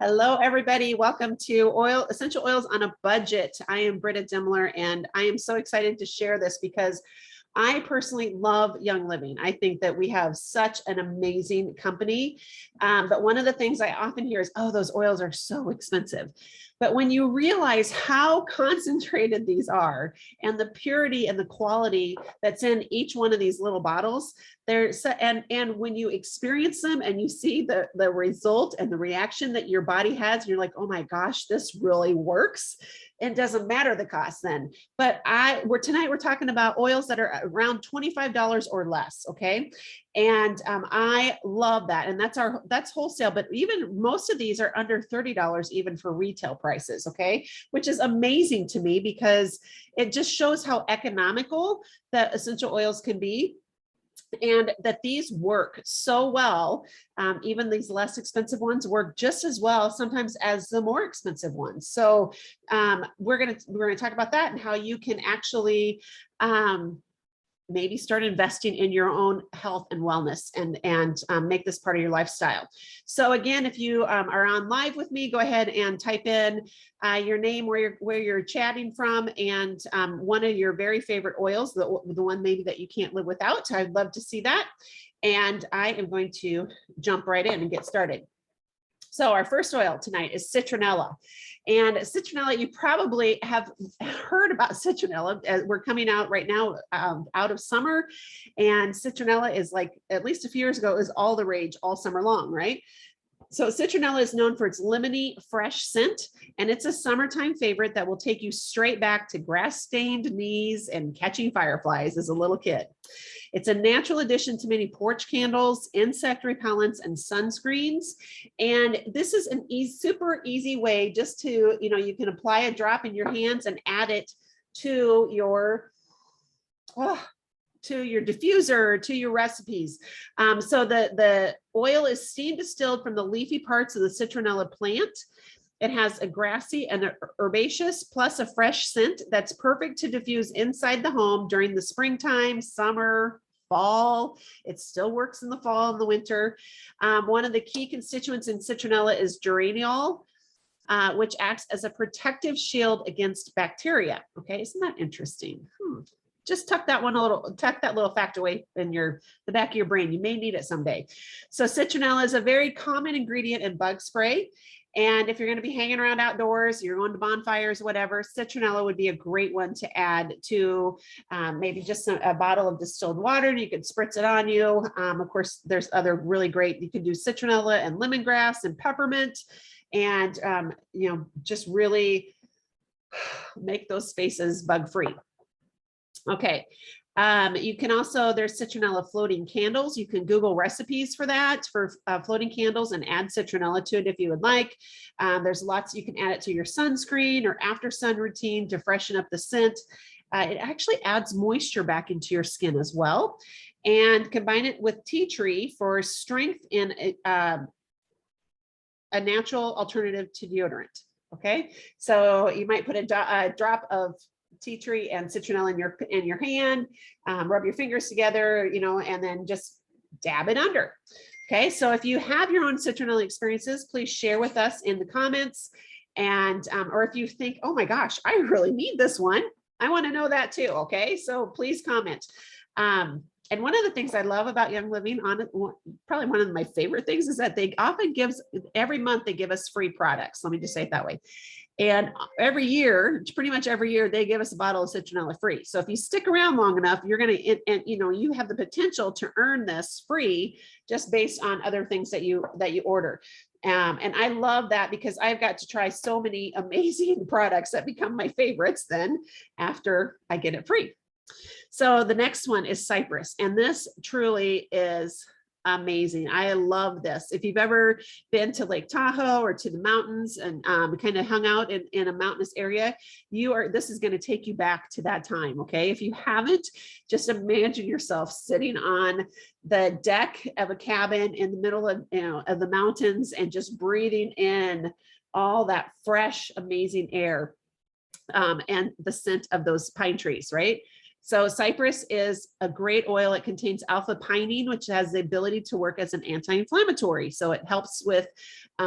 Hello, everybody. Welcome to Essential Oils on a Budget. I am Britta Dimmler, and I am so excited to share this because I personally love Young Living. I think that we have such an amazing company. But one of the things I often hear is, oh, those oils are so expensive. But when you realize how concentrated these are and the purity and the quality that's in each one of these little bottles, and when you experience them and you see the result and the reaction that your body has, you're like, oh my gosh, this really works. It doesn't matter the cost then. But tonight we're talking about oils that are around $25 or less. Okay. And I love that. And that's wholesale, but even most of these are under $30 even for retail prices. Okay. Which is amazing to me because it just shows how economical that essential oils can be. And that these work so well, even these less expensive ones work just as well sometimes as the more expensive ones. So we're gonna talk about that and how you can actually maybe start investing in your own health and wellness and make this part of your lifestyle. So again, if you are on live with me, go ahead and type in your name, where you're chatting from, and one of your very favorite oils, the one maybe that you can't live without. I'd love to see that. And I am going to jump right in and get started. So our first oil tonight is Citronella. And Citronella, you probably have heard about Citronella. As we're coming out right now out of summer, and Citronella is, like, at least a few years ago, is all the rage all summer long, right? So Citronella is known for its lemony, fresh scent, and it's a summertime favorite that will take you straight back to grass-stained knees and catching fireflies as a little kid. It's a natural addition to many porch candles, insect repellents, and sunscreens. And this is an super easy way just to, you can apply a drop in your hands and add it to your diffuser, to your recipes. So the oil is steam distilled from the leafy parts of the Citronella plant. It has a grassy and herbaceous plus a fresh scent that's perfect to diffuse inside the home during the springtime, summer, fall. It still works in the fall and the winter. One of the key constituents in Citronella is geraniol, which acts as a protective shield against bacteria. Okay, isn't that interesting? Just tuck that little fact away in the back of your brain. You may need it someday. So Citronella is a very common ingredient in bug spray. And if you're going to be hanging around outdoors, you're going to bonfires, whatever, Citronella would be a great one to add to maybe just a bottle of distilled water, and you could spritz it on you. Of course, there's other really great, you can do Citronella and lemongrass and peppermint, and just really make those spaces bug-free. Okay. You can also, there's Citronella floating candles. You can Google recipes for that, for floating candles, and add Citronella to it if you would like. There's lots, you can add it to your sunscreen or after sun routine to freshen up the scent. It actually adds moisture back into your skin as well. And combine it with tea tree for strength in a natural alternative to deodorant. Okay, so you might put a drop of tea tree and Citronella in your hand, rub your fingers together, and then just dab it under. Okay, so if you have your own Citronella experiences, please share with us in the comments. And or if you think, oh my gosh, I really need this one, I want to know that too. Okay, so please comment. And one of the things I love about Young Living, probably one of my favorite things, is that they often every month they give us free products. Let me just say it that way. And every year, pretty much every year, they give us a bottle of Citronella free. So if you stick around long enough, you're going to, and you have the potential to earn this free just based on other things that you order. And I love that because I've got to try so many amazing products that become my favorites then after I get it free. So the next one is Cypress, and this truly is amazing. I love this. If you've ever been to Lake Tahoe or to the mountains and kind of hung out in a mountainous area, this is going to take you back to that time. Okay. If you haven't, just imagine yourself sitting on the deck of a cabin in the middle of the mountains and just breathing in all that fresh, amazing air and the scent of those pine trees, right? So cypress is a great oil. It contains alpha pinene, which has the ability to work as an anti-inflammatory. So it helps with,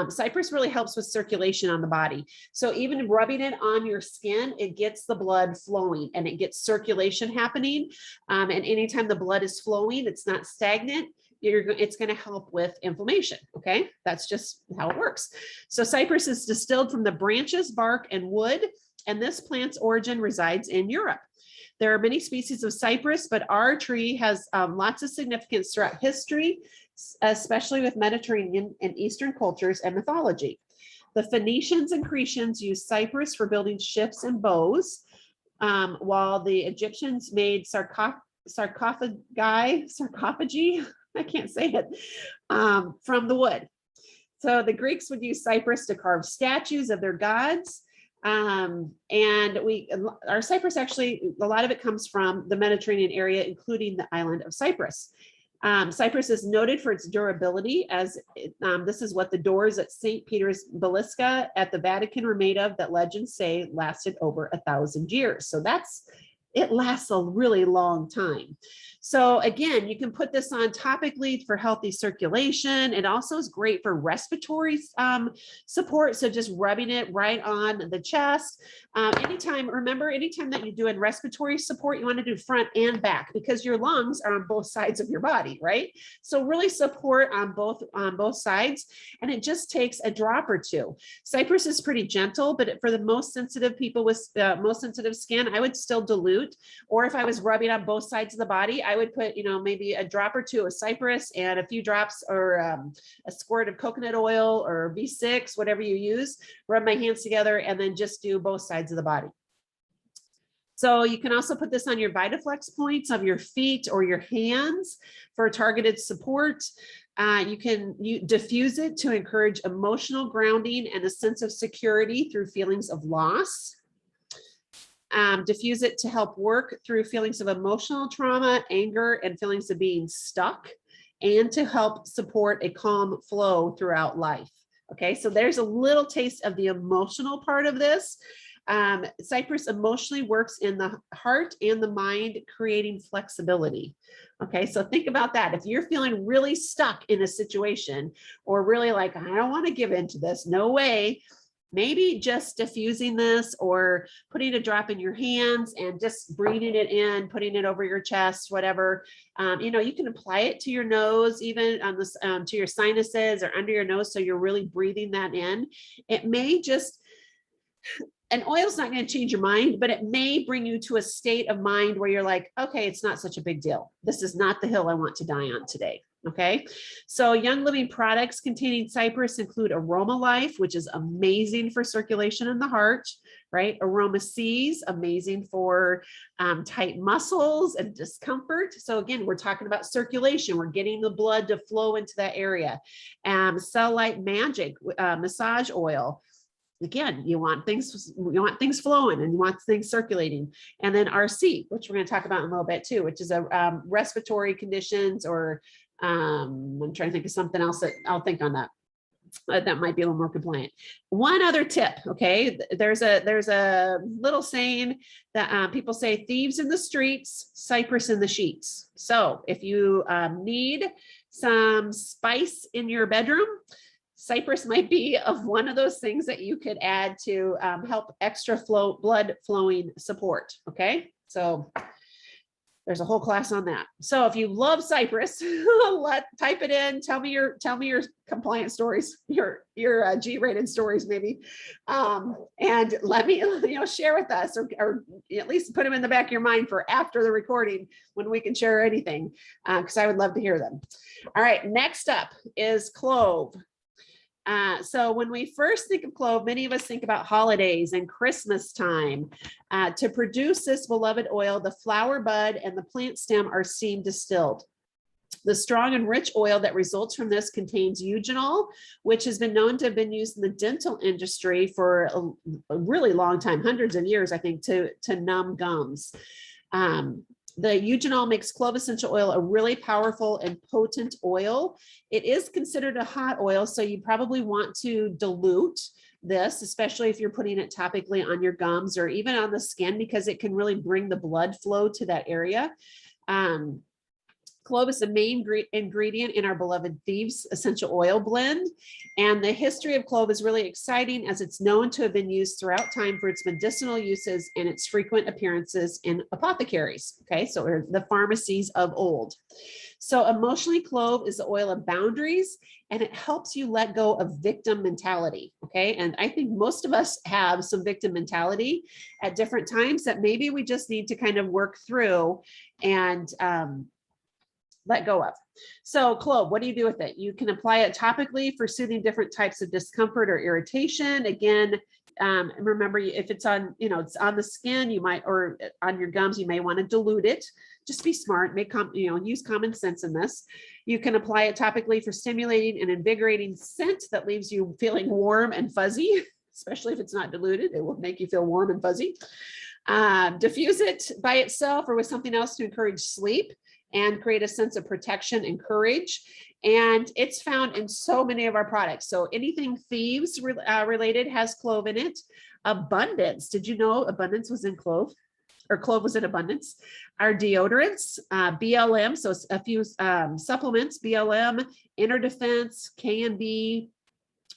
cypress really helps with circulation on the body. So even rubbing it on your skin, it gets the blood flowing and it gets circulation happening. And anytime the blood is flowing, it's not stagnant, it's going to help with inflammation. Okay, that's just how it works. So cypress is distilled from the branches, bark, and wood, and this plant's origin resides in Europe. There are many species of cypress, but our tree has lots of significance throughout history, especially with Mediterranean and Eastern cultures and mythology. The Phoenicians and Cretians used cypress for building ships and bows, while the Egyptians made sarcophagi, I can't say it, from the wood. So the Greeks would use cypress to carve statues of their gods. And our cypress, actually, a lot of it comes from the Mediterranean area, including the island of Cyprus. Cypress is noted for its durability, as this is what the doors at St. Peter's Basilica at the Vatican were made of, that legends say lasted over 1,000 years. So it lasts a really long time. So again, you can put this on topically for healthy circulation. It also is great for respiratory support. So just rubbing it right on the chest. Remember, anytime that you're doing respiratory support, you want to do front and back, because your lungs are on both sides of your body, right? So really support on both sides. And it just takes a drop or two. Cypress is pretty gentle, but for the most sensitive people with most sensitive skin, I would still dilute. Or if I was rubbing on both sides of the body, I would put, maybe a drop or two of cypress and a few drops or a squirt of coconut oil or B6, whatever you use, rub my hands together, and then just do both sides of the body. So you can also put this on your Vitaflex points of your feet or your hands for targeted support. You can diffuse it to encourage emotional grounding and a sense of security through feelings of loss. Diffuse it to help work through feelings of emotional trauma, anger, and feelings of being stuck, and to help support a calm flow throughout life. Okay, so there's a little taste of the emotional part of this. Cypress emotionally works in the heart and the mind, creating flexibility. Okay, so think about that. If you're feeling really stuck in a situation, or really like, I don't want to give into this, no way, maybe just diffusing this or putting a drop in your hands and just breathing it in, putting it over your chest, whatever. You can apply it to your nose, even on this, to your sinuses or under your nose. So you're really breathing that in. It may just, an oil's not going to change your mind, but it may bring you to a state of mind where you're like, okay, it's not such a big deal. This is not the hill I want to die on today. Okay, so Young Living products containing cypress include Aroma Life, which is amazing for circulation in the heart, right? Aroma C's, amazing for tight muscles and discomfort. So again, we're talking about circulation. We're getting the blood to flow into that area. Cell Light Magic massage oil. Again, you want things flowing and you want things circulating. And then RC, which we're going to talk about in a little bit too, which is a respiratory conditions, or I'm trying to think of something else that I'll think on that. That might be a little more compliant. One other tip, okay? There's a little saying that people say, thieves in the streets, cypress in the sheets. So if you need some spice in your bedroom, cypress might be of one of those things that you could add to help extra blood flowing support. Okay, so there's a whole class on that. So if you love cypress, type it in. Tell me your compliant stories, your G-rated stories maybe, and let me share with us, or at least put them in the back of your mind for after the recording when we can share anything, because I would love to hear them. All right, next up is clove. So when we first think of clove, many of us think about holidays and Christmas time. To produce this beloved oil, the flower bud and the plant stem are steam distilled. The strong and rich oil that results from this contains eugenol, which has been known to have been used in the dental industry for a really long time, hundreds of years, I think, to numb gums. The eugenol makes clove essential oil a really powerful and potent oil. It is considered a hot oil, so you probably want to dilute this, especially if you're putting it topically on your gums or even on the skin, because it can really bring the blood flow to that area. Clove is the main ingredient in our beloved Thieves essential oil blend. And the history of clove is really exciting, as it's known to have been used throughout time for its medicinal uses and its frequent appearances in apothecaries. Okay, so the pharmacies of old. So emotionally, clove is the oil of boundaries, and it helps you let go of victim mentality. Okay, and I think most of us have some victim mentality at different times that maybe we just need to kind of work through and let go of. So clove, what do you do with it? You can apply it topically for soothing different types of discomfort or irritation. Again, remember, if it's on, it's on the skin, you might, or on your gums, you may want to dilute it. Just be smart, use common sense in this. You can apply it topically for stimulating and invigorating scent that leaves you feeling warm and fuzzy, especially if it's not diluted. It will make you feel warm and fuzzy. Diffuse it by itself or with something else to encourage sleep and create a sense of protection and courage. And it's found in so many of our products. So anything Thieves related has clove in it. Abundance. Did you know abundance was in clove? Or clove was in abundance. Our deodorants, BLM, so a few supplements, BLM, Inner Defense, K&B,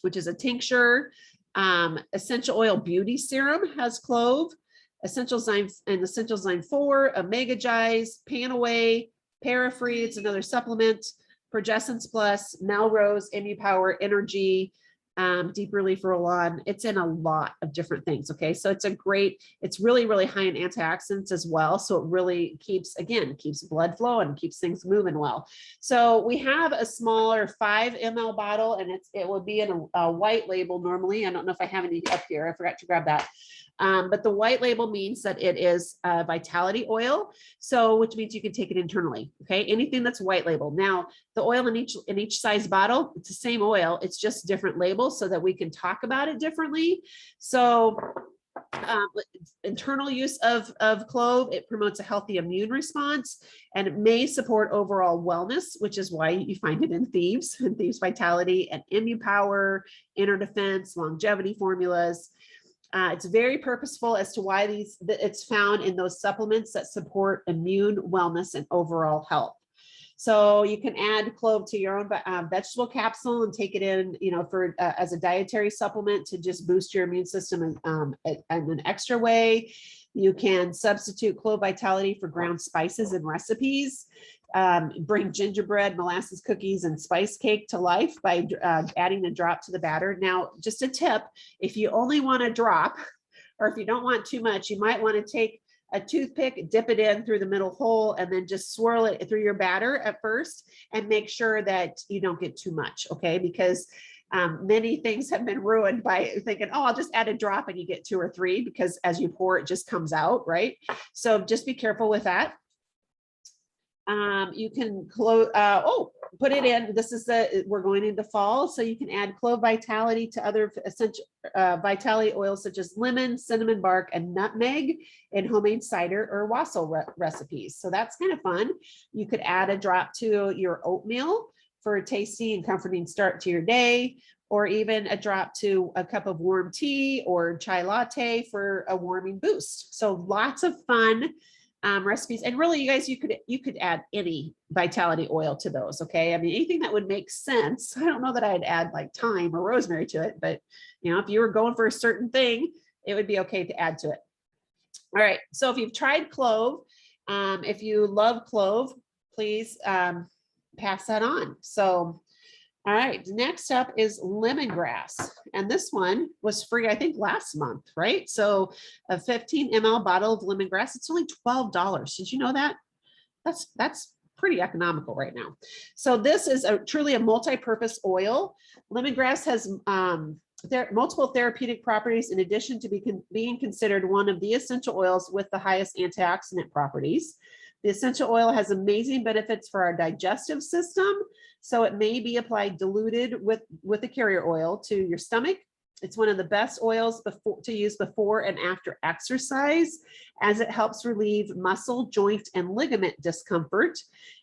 which is a tincture, essential oil beauty serum has clove, essential zyme 4, Omega Gize, Panaway, Parafree, it's another supplement, Progessence Plus, Melrose, Power, Energy, Deep Relief Roll-On. It's in a lot of different things. Okay, so it's really, really high in antioxidants as well. So it really keeps blood flow and keeps things moving well. So we have a smaller 5 ml bottle, and it will be in a white label normally. I don't know if I have any up here. I forgot to grab that. But the white label means that it is vitality oil, which means you can take it internally. Okay, anything that's white label. Now, the oil in each size bottle, it's the same oil, it's just different labels so that we can talk about it differently. So internal use of clove, it promotes a healthy immune response, and it may support overall wellness, which is why you find it in Thieves Vitality and Power, Inner Defense, longevity formulas. It's very purposeful as to why it's found in those supplements that support immune wellness and overall health. So you can add clove to your own vegetable capsule and take it in, as a dietary supplement to just boost your immune system in an extra way. You can substitute clove vitality for ground spices and recipes. Bring gingerbread, molasses cookies, and spice cake to life by adding a drop to the batter. Now, just a tip, if you only want a drop, or if you don't want too much, you might want to take a toothpick, dip it in through the middle hole, and then just swirl it through your batter at first and make sure that you don't get too much, okay? Because many things have been ruined by thinking, oh, I'll just add a drop and you get 2 or 3, because as you pour, it just comes out, right? So just be careful with that. You can put it in. We're going into fall, so you can add clove vitality to other essential vitality oils such as lemon, cinnamon bark, and nutmeg in homemade cider or wassail recipes. So that's kind of fun. You could add a drop to your oatmeal for a tasty and comforting start to your day, or even a drop to a cup of warm tea or chai latte for a warming boost. So lots of fun recipes. And really, you guys, you could add any vitality oil to those. Okay, I mean, anything that would make sense. I don't know that I'd add like thyme or rosemary to it, but if you were going for a certain thing, it would be okay to add to it. All right, so if you've tried clove, if you love clove, please pass that on. So all right, next up is lemongrass. And this one was free, I think, last month, right? So a 15 ml bottle of lemongrass, it's only $12. Did you know that? That's pretty economical right now. So this is truly a multi-purpose oil. Lemongrass has multiple therapeutic properties in addition to being considered one of the essential oils with the highest antioxidant properties. The essential oil has amazing benefits for our digestive system, so it may be applied diluted with a carrier oil to your stomach. It's one of the best oils to use before and after exercise, as it helps relieve muscle, joint, and ligament discomfort.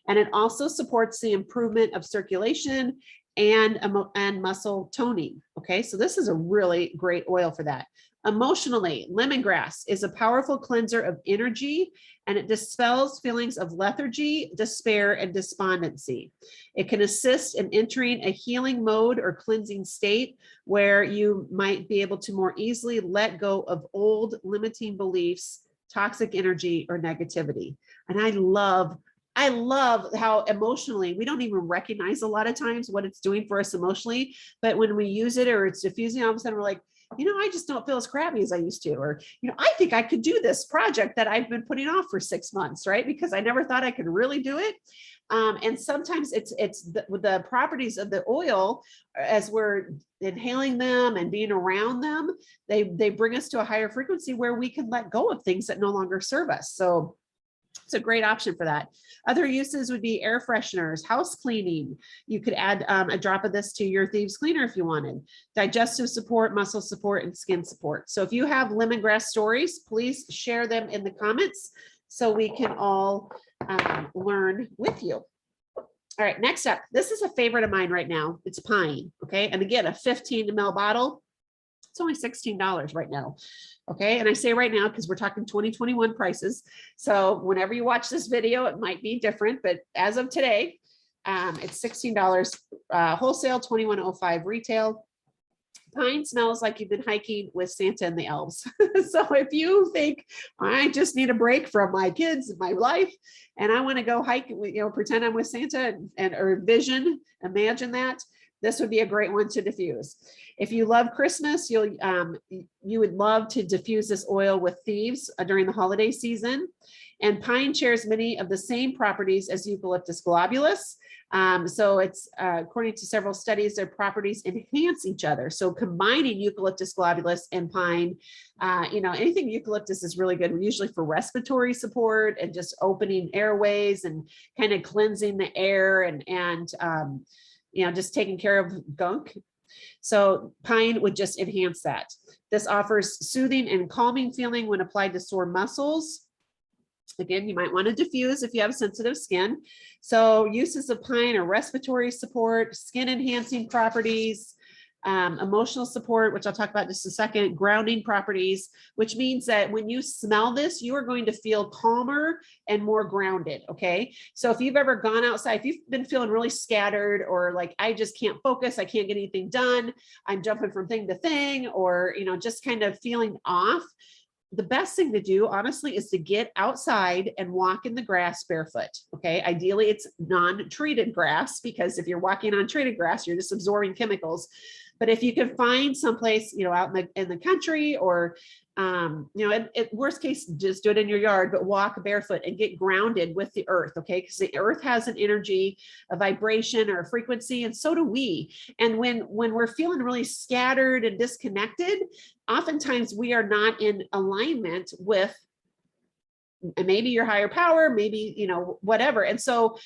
And it also supports the improvement of circulation and muscle toning. Okay, so this is a really great oil for that. Emotionally, lemongrass is a powerful cleanser of energy, and it dispels feelings of lethargy, despair, and despondency. It can assist in entering a healing mode or cleansing state where you might be able to more easily let go of old limiting beliefs, toxic energy, or negativity. And I love how emotionally, we don't even recognize a lot of times what it's doing for us emotionally, but when we use it or it's diffusing, all of a sudden we're like, I just don't feel as crappy as I used to, or, I think I could do this project that I've been putting off for 6 months, right? Because I never thought I could really do it. And sometimes it's the properties of the oil, as we're inhaling them and being around them, they bring us to a higher frequency where we can let go of things that no longer serve us. So it's a great option for that. Other uses would be air fresheners, house cleaning. You could add a drop of this to your thieves cleaner if you wanted. Digestive support, muscle support, and skin support. So if you have lemongrass stories, please share them in the comments so we can all learn with you. All right, next up, this is a favorite of mine right now. It's pine, okay? And again, a 15 ml bottle. It's only $16 right now. Okay, and I say right now because we're talking 2021 prices. So whenever you watch this video, it might be different, but as of today, it's $16 wholesale, $21.05 retail. Pine smells like you've been hiking with Santa and the elves. So if you think I just need a break from my kids and my life, and I want to go hike, pretend I'm with Santa or imagine that. This would be a great one to diffuse. If you love Christmas, you would love to diffuse this oil with thieves during the holiday season. And pine shares many of the same properties as Eucalyptus globulus. So it's according to several studies, their properties enhance each other. So combining Eucalyptus globulus and pine, anything eucalyptus is really good, usually for respiratory support and just opening airways and kind of cleansing the air and just taking care of gunk. So pine would just enhance that. This offers soothing and calming feeling when applied to sore muscles. Again, you might want to diffuse if you have sensitive skin. So uses of pine are respiratory support, skin enhancing properties, emotional support, which I'll talk about in just a second, grounding properties, which means that when you smell this, you are going to feel calmer and more grounded. Okay. So if you've ever gone outside, if you've been feeling really scattered or like, I just can't focus, I can't get anything done, I'm jumping from thing to thing, or, just kind of feeling off, the best thing to do, honestly, is to get outside and walk in the grass barefoot. Okay. Ideally, it's non-treated grass, because if you're walking on treated grass, you're just absorbing chemicals. But if you can find someplace, out in the country, or, at worst case, just do it in your yard, but walk barefoot and get grounded with the earth. Okay. Because the earth has an energy, a vibration, or a frequency, and so do we. And when we're feeling really scattered and disconnected, oftentimes we are not in alignment with maybe your higher power, maybe, whatever. And so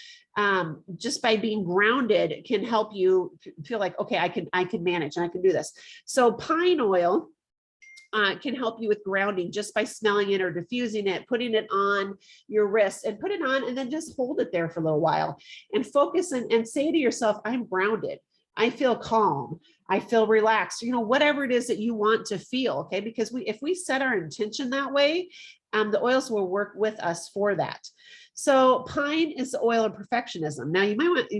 just by being grounded can help you feel like, okay, I can manage and I can do this. So pine oil can help you with grounding just by smelling it or diffusing it, putting it on your wrist, and put it on and then just hold it there for a little while and focus and say to yourself, I'm grounded. I feel calm. I feel relaxed, whatever it is that you want to feel. Okay. Because if we set our intention that way, the oils will work with us for that. So pine is the oil of perfectionism. Now you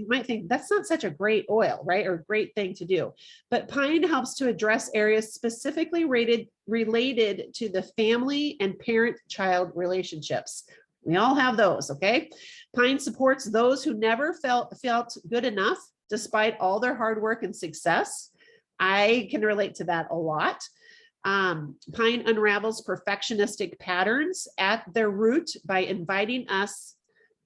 might think that's not such a great oil, right? Or great thing to do, but pine helps to address areas specifically related to the family and parent-child relationships. We all have those. Okay. Pine supports those who never felt good enough despite all their hard work and success. I can relate to that a lot. Pine unravels perfectionistic patterns at their root by inviting us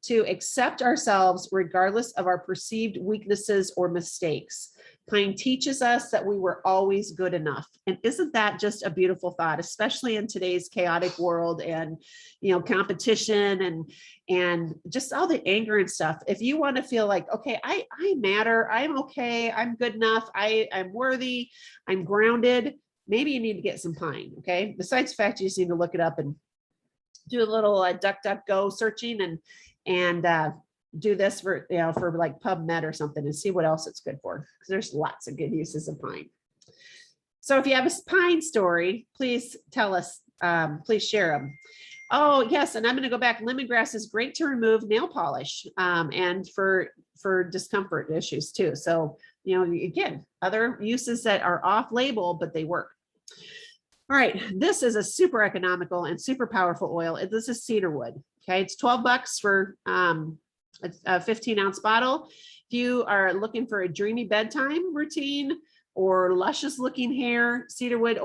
to accept ourselves regardless of our perceived weaknesses or mistakes. Pine teaches us that we were always good enough. And isn't that just a beautiful thought, especially in today's chaotic world and, competition and just all the anger and stuff. If you want to feel like, okay, I matter, I'm okay, I'm good enough, I'm worthy, I'm grounded, maybe you need to get some pine. Okay. Besides the fact you just need to look it up and do a little DuckDuckGo searching and do this for, for like PubMed or something and see what else it's good for, because there's lots of good uses of pine. So if you have a pine story, please tell us, please share them. Oh, yes. And I'm going to go back. Lemongrass is great to remove nail polish and for discomfort issues too. So, again, other uses that are off label, but they work. All right. This is a super economical and super powerful oil. This is cedarwood. Okay. It's $12 for a 15-ounce bottle. If you are looking for a dreamy bedtime routine or luscious looking hair, cedarwood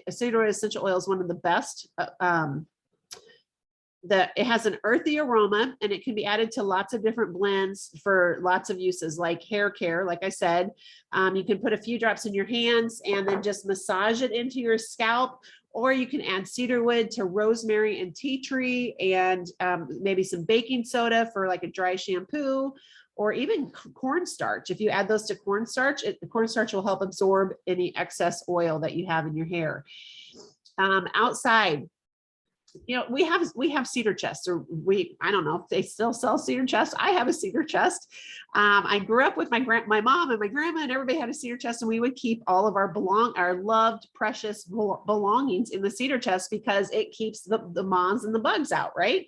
essential oil is one of the best. It has an earthy aroma, and it can be added to lots of different blends for lots of uses, like hair care. Like I said, you can put a few drops in your hands and then just massage it into your scalp, or you can add cedarwood to rosemary and tea tree, and maybe some baking soda for like a dry shampoo, or even cornstarch. If you add those to cornstarch, the cornstarch will help absorb any excess oil that you have in your hair. Outside, we have cedar chests, or I don't know if they still sell cedar chests. I have a cedar chest. I grew up with my mom and my grandma, and everybody had a cedar chest, and we would keep all of our loved, precious belongings in the cedar chest because it keeps the moths and the bugs out, right?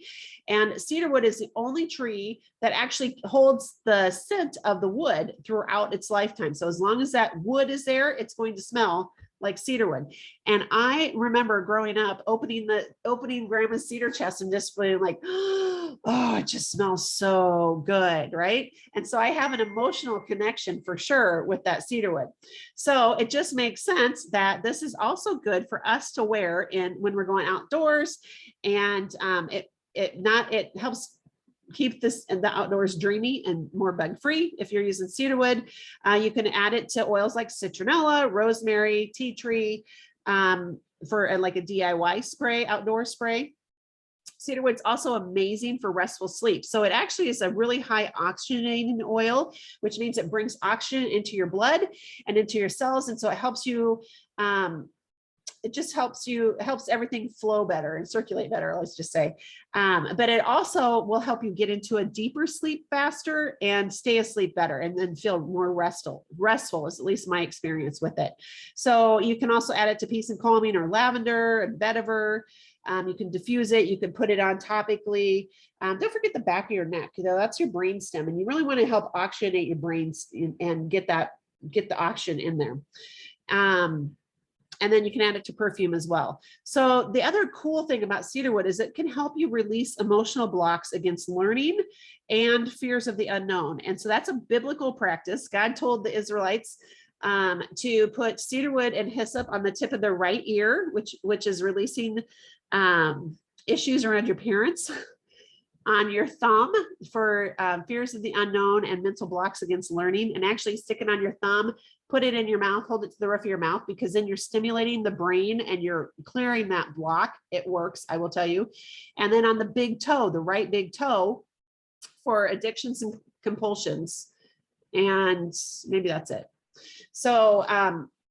And cedarwood is the only tree that actually holds the scent of the wood throughout its lifetime. So as long as that wood is there, it's going to smell like cedarwood. And I remember growing up opening grandma's cedar chest and just feeling like, oh, it just smells so good, right? And so I have an emotional connection for sure with that cedarwood. So it just makes sense that this is also good for us to wear when we're going outdoors, and it helps keep the outdoors dreamy and more bug free. If you're using cedarwood, you can add it to oils like citronella, rosemary, tea tree, for like a DIY spray, outdoor spray. Cedarwood's also amazing for restful sleep. So it actually is a really high oxygenating oil, which means it brings oxygen into your blood and into your cells. And so it helps you, helps everything flow better and circulate better, let's just say. But it also will help you get into a deeper sleep faster and stay asleep better, and then feel more restful is at least my experience with it. So you can also add it to peace and calming, or lavender and vetiver. You can diffuse it. You can put it on topically. Don't forget the back of your neck. That's your brainstem, and you really want to help oxygenate your brains and get the oxygen in there. And then you can add it to perfume as well. So the other cool thing about cedarwood is it can help you release emotional blocks against learning and fears of the unknown. And so that's a biblical practice. God told the Israelites to put cedarwood and hyssop on the tip of their right ear, which is releasing issues around your parents, on your thumb for fears of the unknown and mental blocks against learning, and actually stick it on your thumb, put it in your mouth, hold it to the roof of your mouth, because then you're stimulating the brain and you're clearing that block. It works, I will tell you. And then on the big toe, the right big toe, for addictions and compulsions. And maybe that's it. So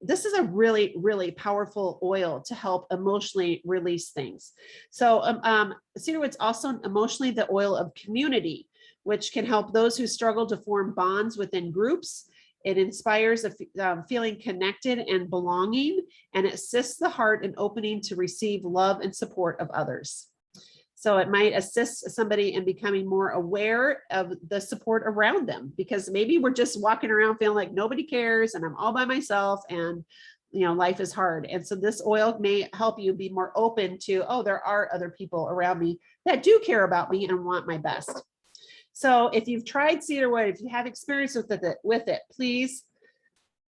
this is a really, really powerful oil to help emotionally release things. So cedarwood's also emotionally the oil of community, which can help those who struggle to form bonds within groups. It inspires feeling connected and belonging, and it assists the heart in opening to receive love and support of others. So it might assist somebody in becoming more aware of the support around them, because maybe we're just walking around feeling like nobody cares and I'm all by myself, and life is hard. And so this oil may help you be more open to, oh, there are other people around me that do care about me and want my best. So if you've tried cedarwood, if you have experience with it, please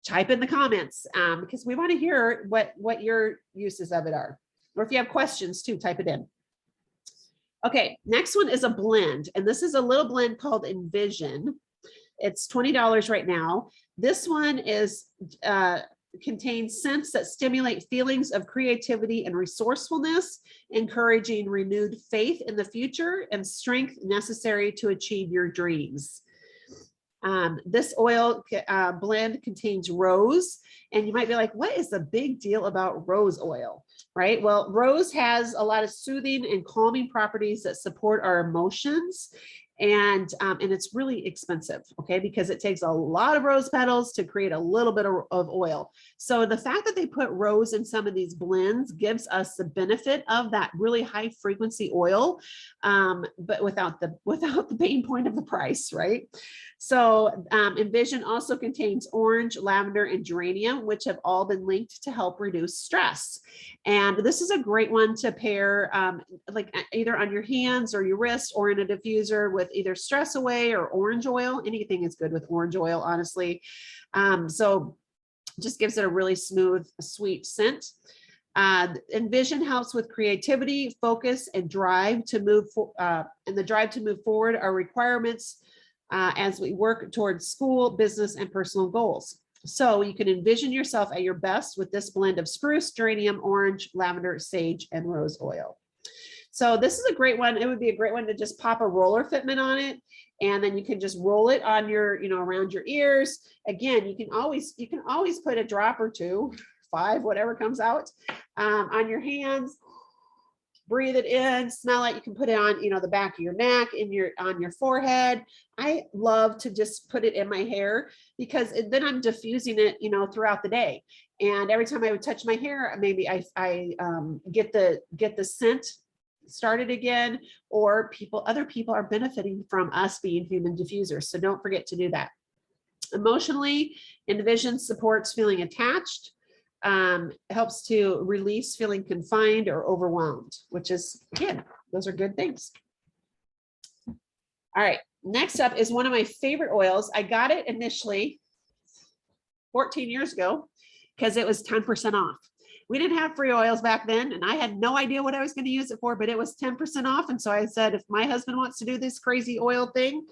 type in the comments, because we want to hear what your uses of it are. Or if you have questions too, type it in. Okay, next one is a blend, and this is a little blend called Envision. It's $20 right now. This one contains scents that stimulate feelings of creativity and resourcefulness, encouraging renewed faith in the future and strength necessary to achieve your dreams. This oil blend contains rose, and you might be like, what is the big deal about rose oil, right? Well, rose has a lot of soothing and calming properties that support our emotions And it's really expensive, okay, because it takes a lot of rose petals to create a little bit of oil. So the fact that they put rose in some of these blends gives us the benefit of that really high frequency oil, but without the pain point of the price, right? So Envision also contains orange, lavender, and geranium, which have all been linked to help reduce stress. And this is a great one to pair like either on your hands or your wrist or in a diffuser with either Stress Away or orange oil. Anything is good with orange oil, honestly. So just gives it a really smooth, sweet scent. Envision helps with creativity, focus, and drive to move and the drive to move forward are requirements as we work towards school, business, and personal goals. So you can envision yourself at your best with this blend of spruce, geranium, orange, lavender, sage, and rose oil. So this is a great one. It would be a great one to just pop a roller fitment on it. And then you can just roll it on your, around your ears. Again, you can always put a drop or two, 5, whatever comes out, on your hands. Breathe it in, smell it. You can put it on, the back of your neck, on your forehead. I love to just put it in my hair because then I'm diffusing it, throughout the day. And every time I would touch my hair, maybe I get the scent started again, or other people are benefiting from us being human diffusers. So don't forget to do that. Emotionally, Envision supports feeling attached. Helps to release feeling confined or overwhelmed, which is, again, those are good things. All right, next up is one of my favorite oils. I got it initially 14 years ago because it was 10% off. We didn't have free oils back then, and I had no idea what I was going to use it for, but it was 10% off. And so I said, if my husband wants to do this crazy oil thing,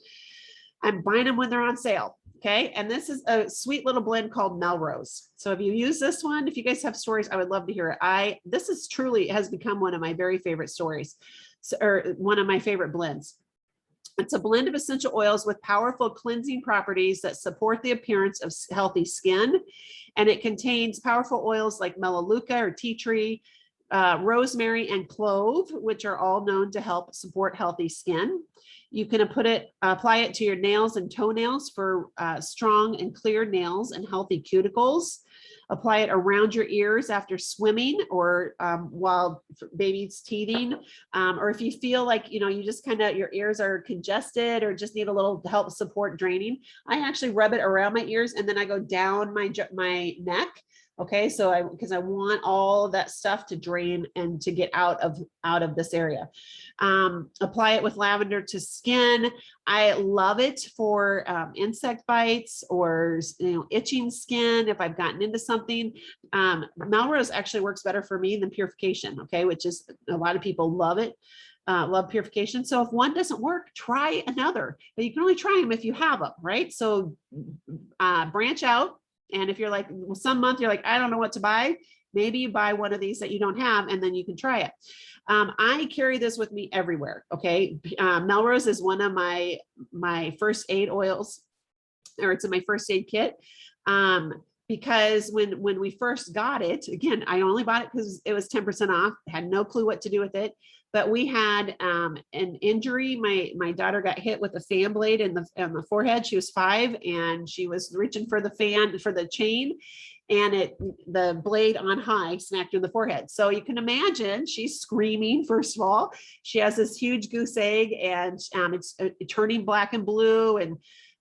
I'm buying them when they're on sale. Okay. And this is a sweet little blend called Melrose. So if you use this one, if you guys have stories, I would love to hear it. This is truly has become one of my very favorite stories, or one of my favorite blends. It's a blend of essential oils with powerful cleansing properties that support the appearance of healthy skin. And it contains powerful oils like melaleuca or tea tree, rosemary, and clove, which are all known to help support healthy skin. You can apply it to your nails and toenails for strong and clear nails and healthy cuticles. Apply it around your ears after swimming or while baby's teething. Or if you feel like, you just your ears are congested or just need a little help support draining. I actually rub it around my ears and then I go down my neck. Okay, so because I want all of that stuff to drain and to get out of this area. Apply it with lavender to skin. I love it for insect bites or itching skin if I've gotten into something. Melrose actually works better for me than purification, okay, which is a lot of people love it. Love purification. So if one doesn't work, try another, but you can only try them if you have them, right? So branch out. And if you're like, well, some month you're like, I don't know what to buy, maybe you buy one of these that you don't have and then you can try it. I carry this with me everywhere. Okay. Melrose is one of my first aid oils, or it's in my first aid kit. Because when we first got it, again, I only bought it because it was 10% off, had no clue what to do with it. But we had an injury. My daughter got hit with a fan blade in the forehead. She was 5 and she was reaching for the fan for the chain, and the blade on high smacked her in the forehead. So you can imagine she's screaming. First of all, she has this huge goose egg, and it's turning black and blue. And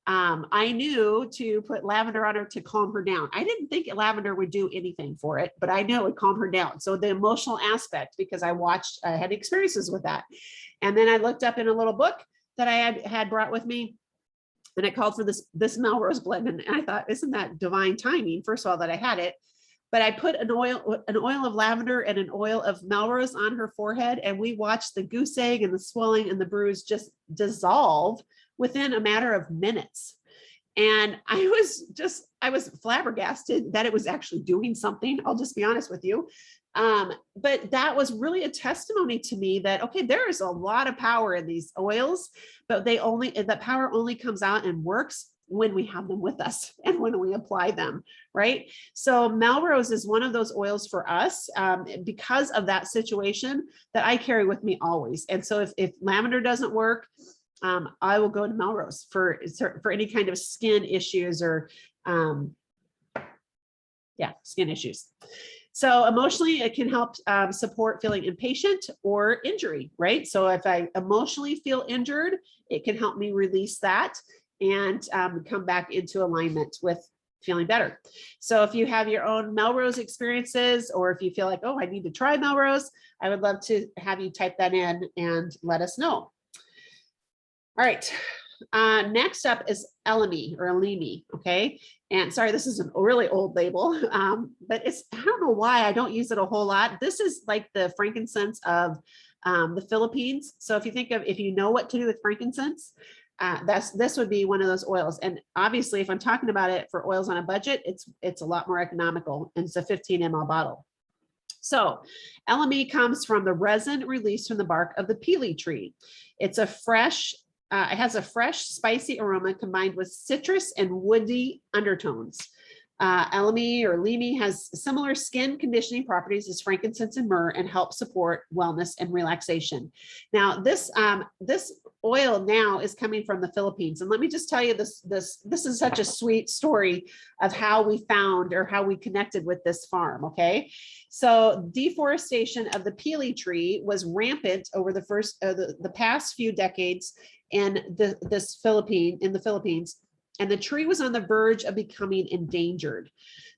I knew to put lavender on her to calm her down. I didn't think lavender would do anything for it, but I know it would calm her down. So the emotional aspect, because I had experiences with that. And then I looked up in a little book that I had brought with me, and it called for this Melrose blend. And I thought, isn't that divine timing? First of all, that I had it, but I put an oil of lavender and an oil of Melrose on her forehead. And we watched the goose egg and the swelling and the bruise just dissolve within a matter of minutes. And I was flabbergasted that it was actually doing something. I'll just be honest with you. But that was really a testimony to me that, okay, there is a lot of power in these oils, but the power only comes out and works when we have them with us and when we apply them, right? So Melrose is one of those oils for us because of that situation that I carry with me always. And so if lavender doesn't work, I will go to Melrose for any kind of skin issues or skin issues. So emotionally, it can help support feeling impatient or injury, right? So if I emotionally feel injured, it can help me release that and come back into alignment with feeling better. So if you have your own Melrose experiences, or if you feel like, oh, I need to try Melrose, I would love to have you type that in and let us know. All right. Next up is Elemy or Elemy. Okay. And sorry, this is a really old label, but I don't know why I don't use it a whole lot. This is like the frankincense of the Philippines. So if you know what to do with frankincense, this would be one of those oils. And obviously, if I'm talking about it for oils on a budget, it's a lot more economical, and it's a 15 ml bottle. So Elemy comes from the resin released from the bark of the peely tree. It's it has a fresh, spicy aroma combined with citrus and woody undertones. Elemy or Elemy has similar skin conditioning properties as frankincense and myrrh and helps support wellness and relaxation. Now, this oil now is coming from the Philippines, and let me just tell you this is such a sweet story of how we found or how we connected with this farm. Okay, so deforestation of the peely tree was rampant over the past few decades in the Philippines. And the tree was on the verge of becoming endangered.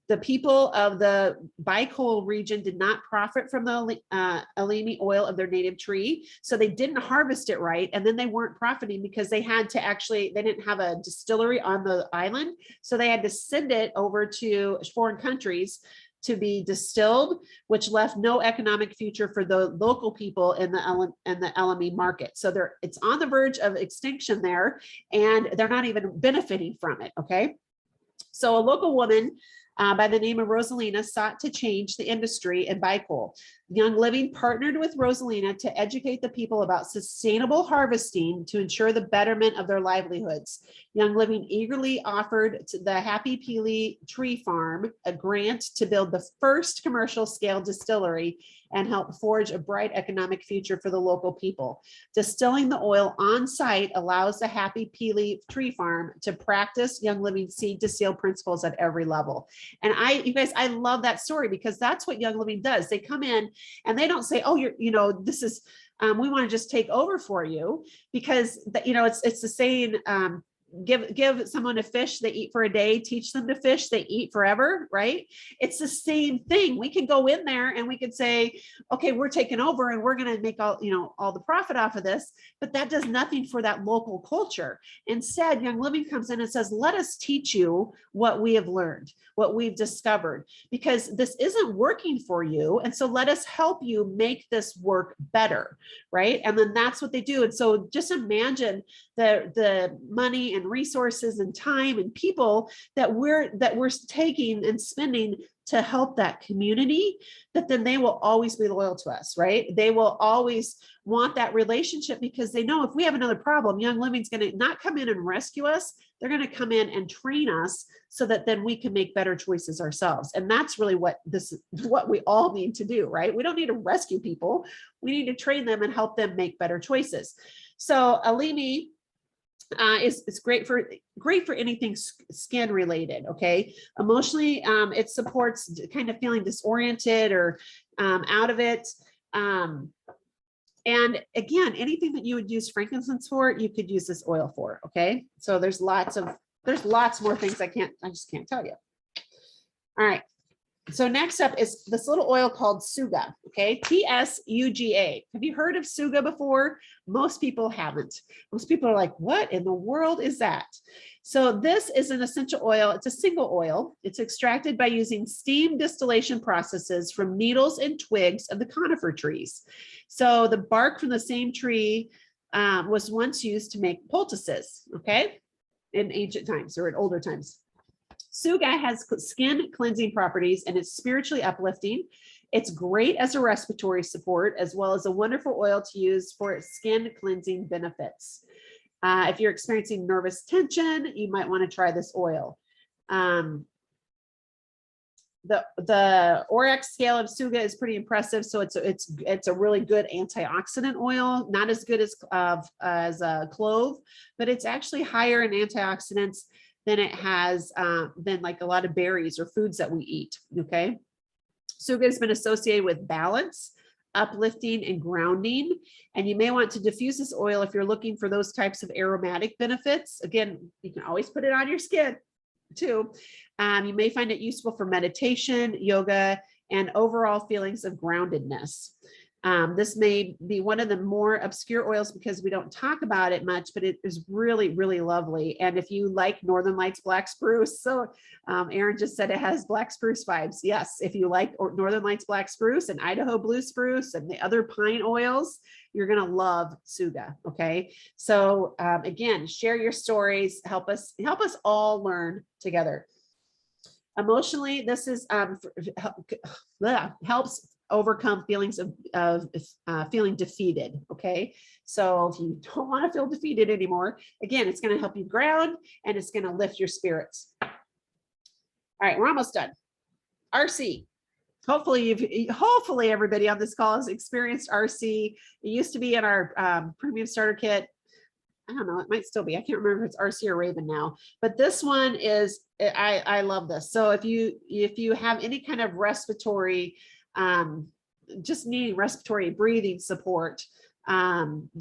The people of the Bicol region did not profit from the Elemy oil of their native tree, so they didn't harvest it right, and then they weren't profiting because they didn't have a distillery on the island, so they had to send it over to foreign countries to be distilled, which left no economic future for the local people in the Elemy market. So it's on the verge of extinction there, and they're not even benefiting from it. Okay, so a local woman by the name of Rosalina sought to change the industry in Bicol. Young Living partnered with Rosalina to educate the people about sustainable harvesting to ensure the betterment of their livelihoods. Young Living eagerly offered to the Happy Peely Tree Farm a grant to build the first commercial scale distillery and help forge a bright economic future for the local people. Distilling the oil on site allows the Happy Peely Tree Farm to practice Young Living seed to seal principles at every level. And you guys, I love that story because that's what Young Living does. They come in and they don't say, oh, this is, we want to just take over for you, because it's the saying, give someone a fish, they eat for a day, teach them to fish, they eat forever, right? It's the same thing. We can go in there and we could say, okay, we're taking over and we're going to make all the profit off of this, but that does nothing for that local culture. Instead, Young Living comes in and says, let us teach you what we have learned, what we've discovered, because this isn't working for you. And so let us help you make this work better, right? And then that's what they do. And so just imagine the money and resources and time and people that we're taking and spending to help that community, that then they will always be loyal to us, right? They will always want that relationship because they know if we have another problem, Young Living's going to not come in and rescue us. They're going to come in and train us so that then we can make better choices ourselves. And that's really what we all need to do, right? We don't need to rescue people. We need to train them and help them make better choices. So Elemy is great for anything skin related. Okay, emotionally, it supports kind of feeling disoriented or out of it. And again, anything that you would use frankincense for, you could use this oil for. Okay, so there's lots more things I just can't tell you. All right. So next up is this little oil called Suga, okay? Tsuga. Have you heard of Suga before? Most people haven't. Most people are like, what in the world is that? So this is an essential oil. It's a single oil. It's extracted by using steam distillation processes from needles and twigs of the conifer trees. So the bark from the same tree was once used to make poultices, okay? In ancient times or in older times. Suga has skin cleansing properties and it's spiritually uplifting. It's great as a respiratory support, as well as a wonderful oil to use for its skin cleansing benefits. If you're experiencing nervous tension, you might want to try this oil. the ORAC scale of Suga is pretty impressive. So it's a really good antioxidant oil, not as good as Clove, but it's actually higher in antioxidants than it has than like a lot of berries or foods that we eat. Okay, Suga has been associated with balance, uplifting, and grounding. And you may want to diffuse this oil if you're looking for those types of aromatic benefits. Again, you can always put it on your skin too. You may find it useful for meditation, yoga, and overall feelings of groundedness. This may be one of the more obscure oils because we don't talk about it much, but it is really, really lovely. And if you like Northern Lights black spruce, so Erin just said it has black spruce vibes. Yes, if you like Northern Lights black spruce and Idaho blue spruce and the other pine oils, you're going to love Suga. Okay. So again, share your stories, help us all learn together. Emotionally, this is helps overcome feelings of feeling defeated. Okay, so if you don't want to feel defeated anymore, again, it's going to help you ground and it's going to lift your spirits. All right, we're almost done. RC. Hopefully everybody on this call has experienced RC. It used to be in our premium starter kit. I don't know, it might still be. I can't remember if it's RC or Raven now, but this one is, I love this. So if you have any kind of respiratory, just needing respiratory breathing support,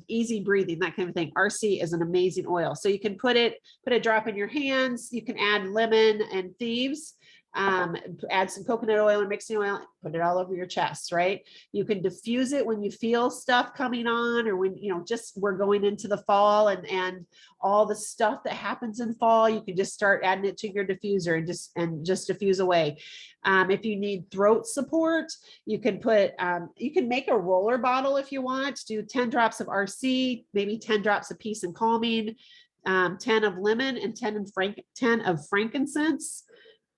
easy breathing, that kind of thing, RC is an amazing oil. So you can put a drop in your hands. You can add lemon and thieves, add some coconut oil and mixing oil, put it all over your chest, right? You can diffuse it when you feel stuff coming on, or when, just we're going into the fall and all the stuff that happens in fall, you can just start adding it to your diffuser and just diffuse away. If you need throat support, you can you can make a roller bottle if you want, do 10 drops of RC, maybe 10 drops of peace and calming, 10 of lemon, and 10 of frankincense.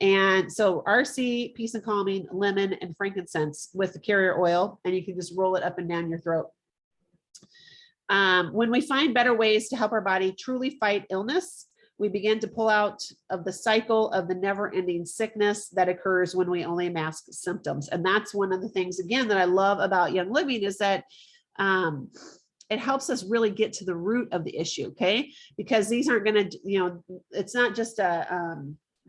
And so RC, peace and calming, lemon, and frankincense with the carrier oil, and you can just roll it up and down your throat. When we find better ways to help our body truly fight illness, we begin to pull out of the cycle of the never-ending sickness that occurs when we only mask symptoms. And that's one of the things, again, that I love about Young Living is that it helps us really get to the root of the issue, okay? Because these aren't going to, it's not just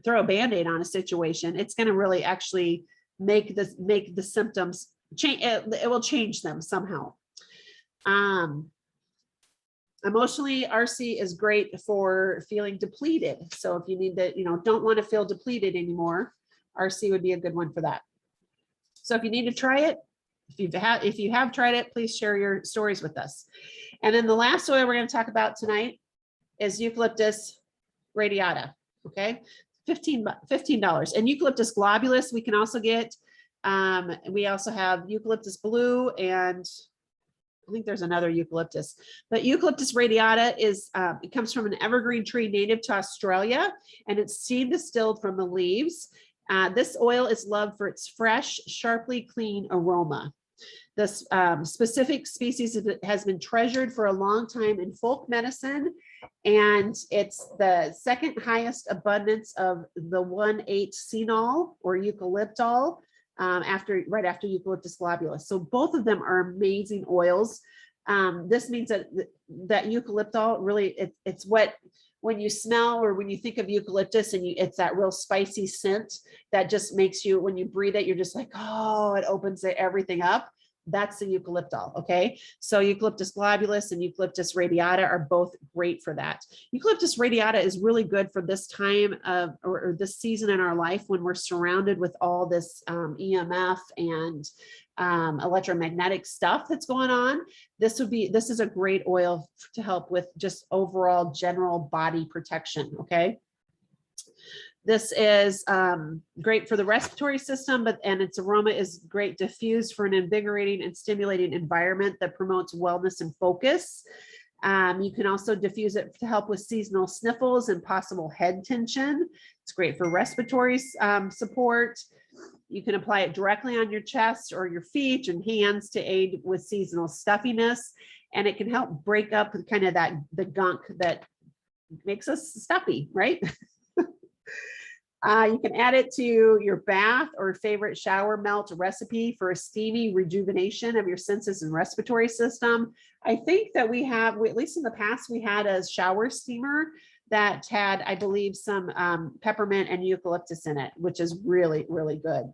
throw a Band-Aid on a situation. It's going to really actually make the symptoms change. It will change them somehow. Emotionally, RC is great for feeling depleted. So if you need to, don't want to feel depleted anymore, RC would be a good one for that. So if you need to try it, if you have tried it, please share your stories with us. And then the last oil we're going to talk about tonight is Eucalyptus Radiata. Okay. $15. And Eucalyptus globulus we can also get. We also have Eucalyptus blue, and I think there's another eucalyptus, but Eucalyptus radiata it comes from an evergreen tree native to Australia, and it's steam distilled from the leaves. This oil is loved for its fresh, sharply clean aroma. This specific species has been treasured for a long time in folk medicine, and it's the second highest abundance of the 1,8-cianol or eucalyptol right after Eucalyptus globulus. So both of them are amazing oils. This means that eucalyptol really, it's what, when you smell or when you think of eucalyptus and it's that real spicy scent that just makes you, when you breathe it, you're just like, oh, it opens everything up. That's the eucalyptol. Okay. So Eucalyptus globulus and Eucalyptus radiata are both great for that. Eucalyptus radiata is really good for this time of, or this season in our life when we're surrounded with all this EMF and electromagnetic stuff that's going on. This is a great oil to help with just overall general body protection. Okay. This is great for the respiratory system, and its aroma is great diffused for an invigorating and stimulating environment that promotes wellness and focus. You can also diffuse it to help with seasonal sniffles and possible head tension. It's great for respiratory support. You can apply it directly on your chest or your feet and hands to aid with seasonal stuffiness, and it can help break up kind of the gunk that makes us stuffy, right? You can add it to your bath or favorite shower melt recipe for a steamy rejuvenation of your senses and respiratory system. I think that we have, at least in the past, we had a shower steamer that had, I believe, some peppermint and eucalyptus in it, which is really, really good.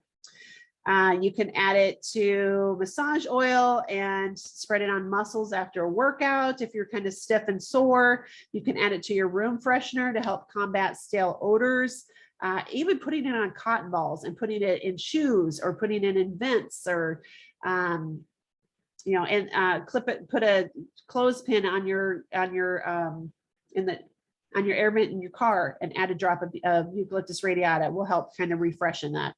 You can add it to massage oil and spread it on muscles after a workout. If you're kind of stiff and sore, you can add it to your room freshener to help combat stale odors. Even putting it on cotton balls and putting it in shoes or putting it in vents or, you know, and clip it, put a clothespin on your air vent in your car and add a drop of Eucalyptus Radiata will help kind of refreshen that.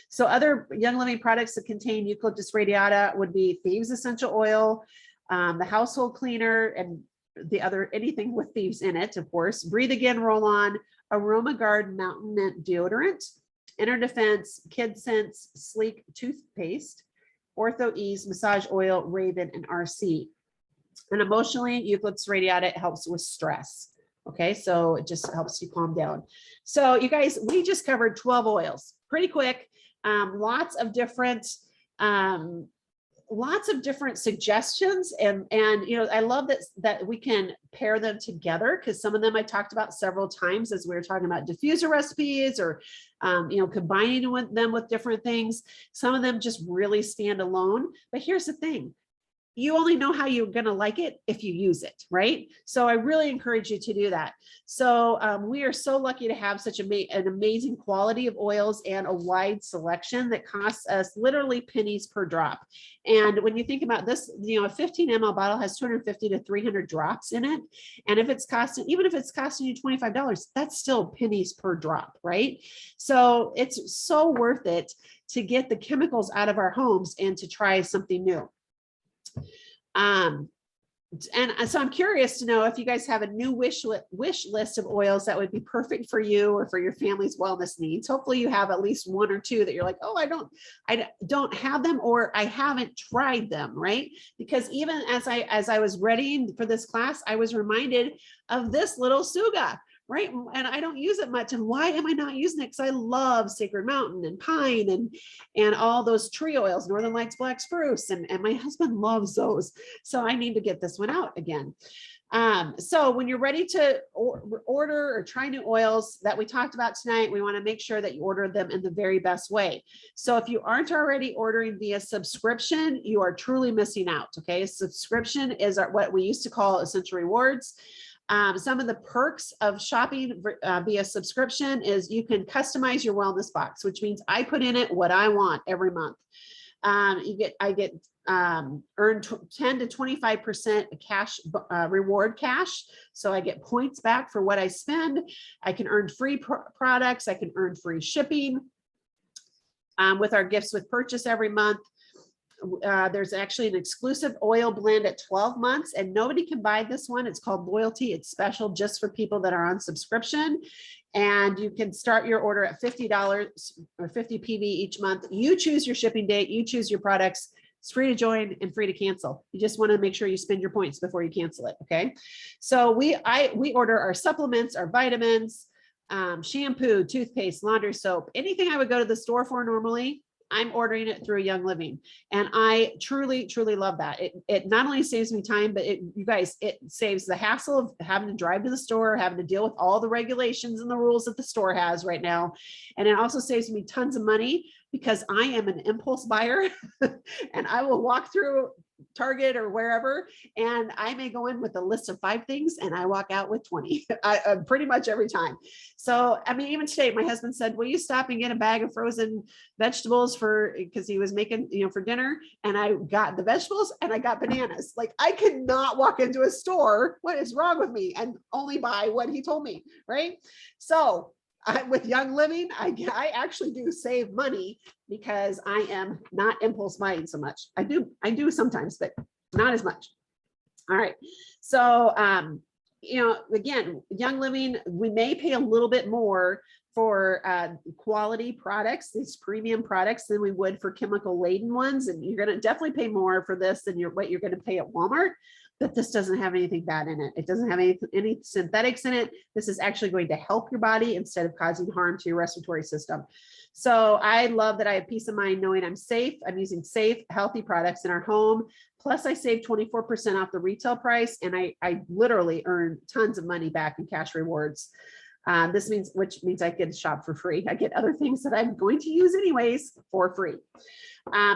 So other Young Living products that contain Eucalyptus Radiata would be Thieves Essential Oil, the household cleaner, and the other, anything with thieves in it, of course, Breathe Again Roll-On, Aroma Guard Mountain Mint Deodorant, Inner Defense, Kid Sense Sleek Toothpaste, Ortho Ease Massage Oil, Raven, and RC. And emotionally, Eucalyptus Radiata helps with stress. Okay, so it just helps you calm down. So you guys, we just covered 12 oils, pretty quick. Lots of different suggestions, and you know, I love that we can pair them together, because some of them I talked about several times as we were talking about diffuser recipes, or you know, combining them with different things. Some of them just really stand alone. But here's the thing. You only know how you're going to like it if you use it, right? So I really encourage you to do that. So we are so lucky to have such an amazing quality of oils and a wide selection that costs us literally pennies per drop. And when you think about this, you know, a 15 ml bottle has 250 to 300 drops in it. And if it's costing, even if it's costing you $25, that's still pennies per drop, right? So it's so worth it to get the chemicals out of our homes and to try something new. And so I'm curious to know if you guys have a new wish list of oils that would be perfect for you or for your family's wellness needs. Hopefully you have at least one or two that you're like, oh, I don't have them, or I haven't tried them, right? Because even as I was ready for this class, I was reminded of this little Suga, right? And I don't use it much. And why am I not using it? Because I love Sacred Mountain and Pine and all those tree oils, Northern Lights Black Spruce, and my husband loves those. So I need to get this one out again. So when you're ready to order or try new oils that we talked about tonight, we want to make sure that you order them in the very best way. So if you aren't already ordering via subscription, you are truly missing out. Okay, a subscription is what we used to call essential rewards. Some of the perks of shopping via subscription is you can customize your wellness box, which means I put in it what I want every month. I get earned 10 to 25% cash reward cash. So I get points back for what I spend. I can earn free products. I can earn free shipping with our gifts with purchase every month. There's actually an exclusive oil blend at 12 months, and nobody can buy this one. It's called Loyalty. It's special just for people that are on subscription. And you can start your order at $50 or 50 PV each month. You choose your shipping date, you choose your products. It's free to join and free to cancel. You just want to make sure you spend your points before you cancel it. Okay. So we order our supplements, our vitamins, shampoo, toothpaste, laundry soap, anything I would go to the store for normally. I'm ordering it through Young Living, and I truly, truly love that. It not only saves me time, but you guys, it saves the hassle of having to drive to the store, having to deal with all the regulations and the rules that the store has right now. And it also saves me tons of money because I am an impulse buyer and I will walk through Target or wherever, and I may go in with a list of 5 things and I walk out with 20 pretty much every time. So, I mean, even today, my husband said, will you stop and get a bag of frozen vegetables because he was making, for dinner, and I got the vegetables and I got bananas. Like, I could not walk into a store, what is wrong with me, and only buy what he told me, right? So with Young Living, I actually do save money because I am not impulse buying so much. I do sometimes, but not as much. All right. So, again, Young Living, we may pay a little bit more for quality products, these premium products, than we would for chemical laden ones. And you're going to definitely pay more for this than what you're going to pay at Walmart. that this doesn't have anything bad in it. It doesn't have any synthetics in it. This is actually going to help your body instead of causing harm to your respiratory system. So I love that I have peace of mind knowing I'm safe. I'm using safe, healthy products in our home. Plus I save 24% off the retail price, and I literally earn tons of money back in cash rewards. Which means I get to shop for free. I get other things that I'm going to use anyways for free.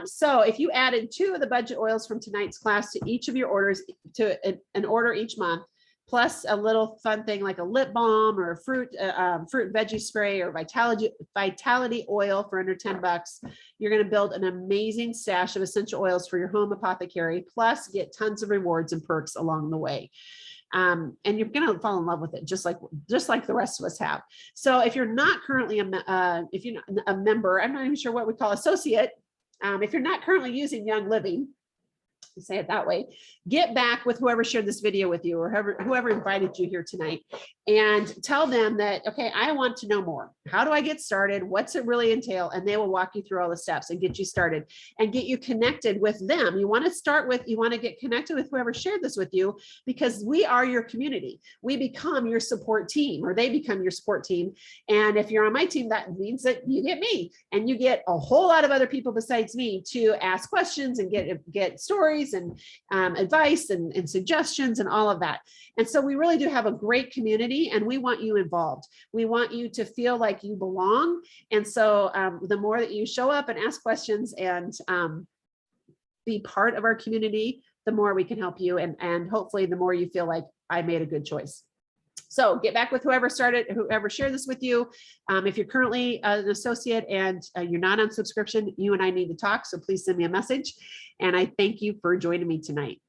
So if you added 2 of the budget oils from tonight's class to each of your orders, to an order each month, plus a little fun thing like a lip balm or a fruit and veggie spray or vitality oil for under $10, you're going to build an amazing stash of essential oils for your home apothecary, plus get tons of rewards and perks along the way. And you're going to fall in love with it, just like the rest of us have. So if you're not currently if you're a member, I'm not even sure what we call associate. If you're not currently using Young Living, say it that way, get back with whoever shared this video with you, or whoever invited you here tonight, and tell them that, okay, I want to know more. How do I get started? What's it really entail? And they will walk you through all the steps and get you started and get you connected with them. You want to get connected with whoever shared this with you, because we are your community. We become your support team, or they become your support team. And if you're on my team, that means that you get me, and you get a whole lot of other people besides me to ask questions and get stories and advice and suggestions and all of that. And so we really do have a great community, and we want you involved. We want you to feel like you belong. And so the more that you show up and ask questions and be part of our community, the more we can help you, and hopefully the more you feel like I made a good choice. So get back with whoever shared this with you. If you're currently an associate and you're not on subscription, you and I need to talk. So please send me a message. And I thank you for joining me tonight.